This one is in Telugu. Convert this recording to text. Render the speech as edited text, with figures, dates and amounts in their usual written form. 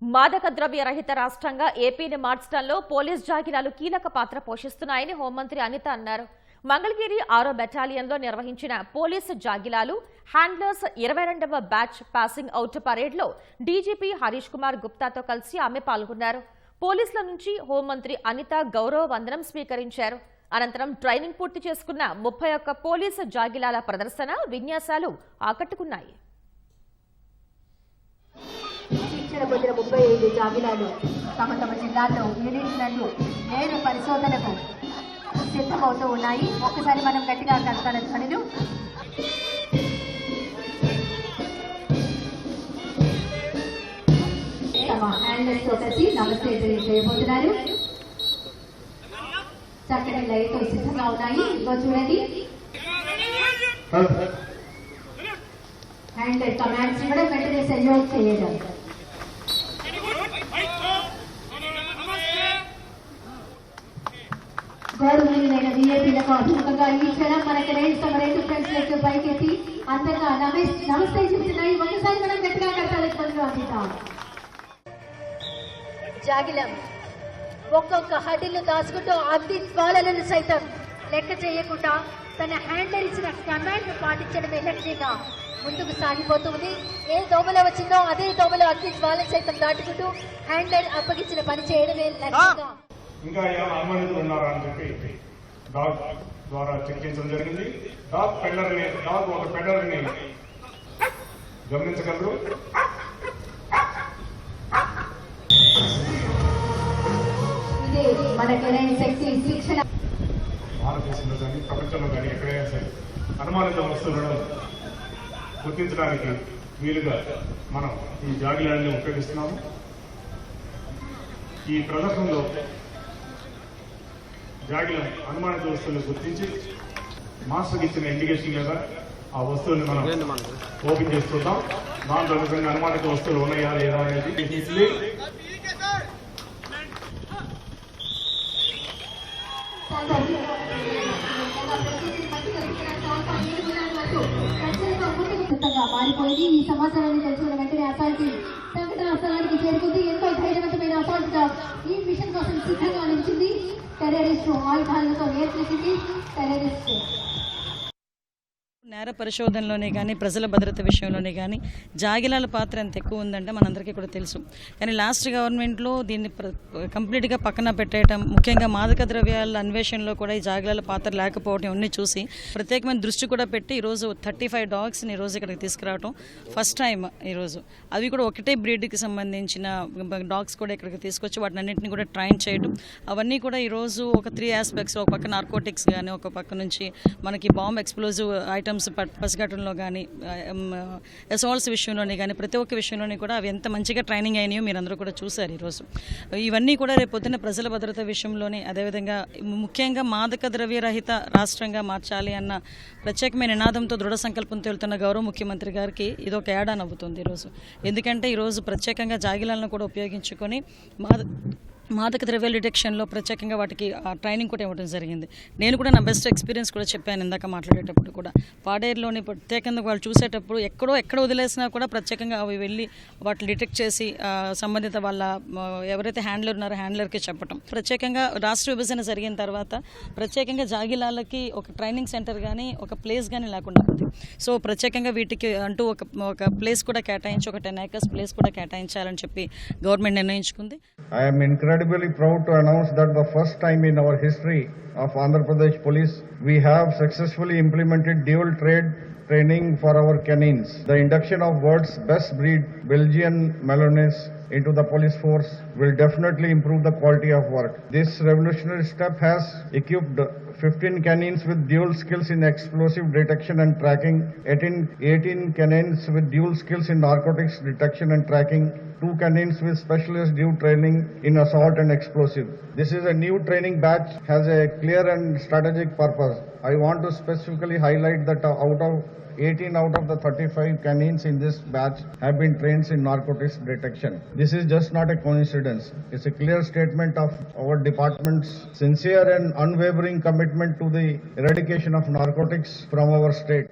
మాదక ద్రవ్య రహిత రాష్ట్రంగా ఏపీని మార్చడంలో పోలీస్ జాగిరాలు కీలక పాత్ర పోషిస్తున్నాయని హోంమంత్రి అనిత అన్నారు. మంగళగిరి 6వ బెటాలియన్లో నిర్వహించిన పోలీసు జాగిలాలు హ్యాండ్లర్స్ 22వ బ్యాచ్ పాసింగ్ అవుట్ పరేడ్లో డీజీపీ హరీష్ కుమార్ గుప్తాతో కలిసి ఆమె పాల్గొన్నారు. పోలీసుల నుంచి హోంమంత్రి అనిత గౌరవ వందనం స్వీకరించారు. అనంతరం ట్రైనింగ్ పూర్తి చేసుకున్న 31 పోలీసు జాగిలాల ప్రదర్శన విన్యాసాలు ఆకట్టుకున్నాయి. 35 జాగిలాలు తమ జిల్లాల్లో యూనిట్లను నేరు పరిశోధనకు సిద్ధమవుతూ ఉన్నాయి. ఒక్కసారి మనం గట్టిగా కడతాల ధ్వనులు. తమ హ్యాండ్లర్స్ కలిసి నమస్తే చేయబోతున్నారు. చక్కటి లైతో సిద్ధంగా ఉన్నాయి. ఇంకో చూడండి, హ్యాండ్లర్ కమాండ్స్ కూడా వెంటనే సహయోగం చేయడం. గౌరవనీయులైన వీఐపీలకు అభిముఖంగా ఈ క్షణం మనకి తమ 2 ఫ్రెండ్స్ పైకెత్తి అంతగా నమస్తే చెప్తున్నాయి. ఒకసారి మనం గట్టిగా కట్టాలి. అందిద్దాం. జాగిలం ఒక్కొక్క హడిల్ను దాచుకుంటూ అగ్ని జ్వాలలను సైతం లెక్క చేయకుండా తన హ్యాండ్లర్ ఇచ్చిన కమాండ్ పాటించడమే లక్ష్యంగా ముందుకు సాగిపోతుంది. ఏ దోమలో వచ్చిందో అదే దోమలో అగ్ని జ్వాలను సైతం దాటుకుంటూ హ్యాండ్లర్ అప్పగించిన పని చేయడమే లక్ష్యంగా. ఇంకా ఏమైనా అనుమానితులు ఉన్నారా అని చెప్పి డాగ్ ద్వారా చెక్ చేయించడం జరిగింది. డాగ్ ఒక పెడర్ని గమనించగలరు. ఇదే మనకి శక్తి శిక్షణ. భారతదేశంలో కానీ ప్రపంచంలో కానీ ఎక్కడైనా సరే అనుమానిత వస్తువులను గుర్తించడానికి వీలుగా మనం ఈ జాగిలాన్ని ఉపయోగిస్తున్నాము. ఈ ప్రదర్శనలో జాగిలం అనుమానిత వస్తువులను గుర్తించి మాస్టర్కి ఇచ్చిన ఇండికేషన్ మీద ఆ వస్తువుని మనం ఓపెన్ చేస్తుంటాం. దాంట్లో అనుమానిత వస్తువులు ఉన్నాయా లేదా అనేది మారిపోయింది. ఈ సమాచారాన్ని తెలుసుకున్న వెంటనే అసాల్ట్ సంఘటన స్థలానికి చేరుకుంది. ఎంతో ధైర్యవంతమైన అసాల్ట్ ఈ మిషన్ కోసం సిద్ధంగా నిలిచింది. టెర్రరిస్టు ఆయుధాలతో నియంత్రించింది. టెర్రరిస్టు నేర పరిశోధనలోనే కానీ ప్రజల భద్రత విషయంలోనే కానీ జాగిలాల పాత్ర ఎంత ఎక్కువ ఉందంటే మనందరికీ కూడా తెలుసు. కానీ లాస్ట్ గవర్నమెంట్లో దీన్ని కంప్లీట్గా పక్కన పెట్టేయటం, ముఖ్యంగా మాదక ద్రవ్యాల అన్వేషణలో కూడా ఈ జాగిలాల పాత్ర లేకపోవడం ఇవన్నీ చూసి ప్రత్యేకమైన దృష్టి కూడా పెట్టి ఈరోజు 35 డాగ్స్ని ఈరోజు ఇక్కడికి తీసుకురావడం ఫస్ట్ టైం. ఈరోజు అవి కూడా ఒకటే బ్రీడ్కి సంబంధించిన డాగ్స్ కూడా ఇక్కడికి తీసుకొచ్చి వాటిని అన్నింటినీ కూడా ట్రైన్ చేయడం, అవన్నీ కూడా ఈరోజు ఒక 3 ఆస్పెక్ట్స్, ఒక పక్క నార్కోటిక్స్ కానీ, ఒక పక్క నుంచి మనకి బాంబ్ ఎక్స్ప్లోజివ్ ఐటమ్స్ పసిగట్టడంలో కానీ, అసాల్ట్స్ విషయంలోనే కానీ, ప్రతి ఒక్క విషయంలోనే కూడా అవి ఎంత మంచిగా ట్రైనింగ్ అయినాయో మీరందరూ కూడా చూశారు. ఈరోజు ఇవన్నీ కూడా రేపు పొద్దున్న ప్రజల భద్రత విషయంలోనే, అదేవిధంగా ముఖ్యంగా మాదక ద్రవ్య రహిత రాష్ట్రంగా మార్చాలి అన్న ప్రత్యేకమైన నినాదంతో దృఢ సంకల్పంతో వెళ్తున్న గౌరవ ముఖ్యమంత్రి గారికి ఇదొక ఏడా నవ్వుతుంది ఈరోజు. ఎందుకంటే ఈరోజు ప్రత్యేకంగా జాగిలాలను కూడా ఉపయోగించుకొని మాదక ద్రవ్యాల డిటెక్షన్లో ప్రత్యేకంగా వాటికి ట్రైనింగ్ కూడా ఇవ్వడం జరిగింది. నేను కూడా నా బెస్ట్ ఎక్స్పీరియన్స్ కూడా చెప్పాను ఇందాక మాట్లాడేటప్పుడు కూడా. పాడేరులోని ప్రత్యేకంగా వాళ్ళు చూసేటప్పుడు ఎక్కడ వదిలేసినా కూడా ప్రత్యేకంగా అవి వెళ్ళి వాటిని డిటెక్ట్ చేసి సంబంధిత వాళ్ళ ఎవరైతే హ్యాండ్లర్ ఉన్నారో హ్యాండ్లర్కి చెప్పటం. ప్రత్యేకంగా రాష్ట్ర విభజన జరిగిన తర్వాత ప్రత్యేకంగా జాగిలాలకి ఒక ట్రైనింగ్ సెంటర్ కానీ, ఒక ప్లేస్ కానీ లేకుండా ఉంది. సో ప్రత్యేకంగా వీటికి అంటూ ఒక ప్లేస్ కూడా కేటాయించి, ఒక 10 acres ప్లేస్ కూడా కేటాయించాలని చెప్పి గవర్నమెంట్ నిర్ణయించుకుంది. Incredibly proud to announce that the first time in our history of Andhra Pradesh Police, we have successfully implemented dual trade training for our canines. The induction of world's best breed Belgian Malinois into the police force will definitely improve the quality of work. This revolutionary step has equipped 15 canines with dual skills in explosive detection and tracking, 18 canines with dual skills in narcotics detection and tracking, 2 canines with specialist due training in assault and explosive. This is a new training batch, has a clear and strategic purpose. I want to specifically highlight that 18 out of the 35 canines in this batch have been trained in narcotics detection. This is just not a coincidence. It's a clear statement of our department's sincere and unwavering commitment to the eradication of narcotics from our state.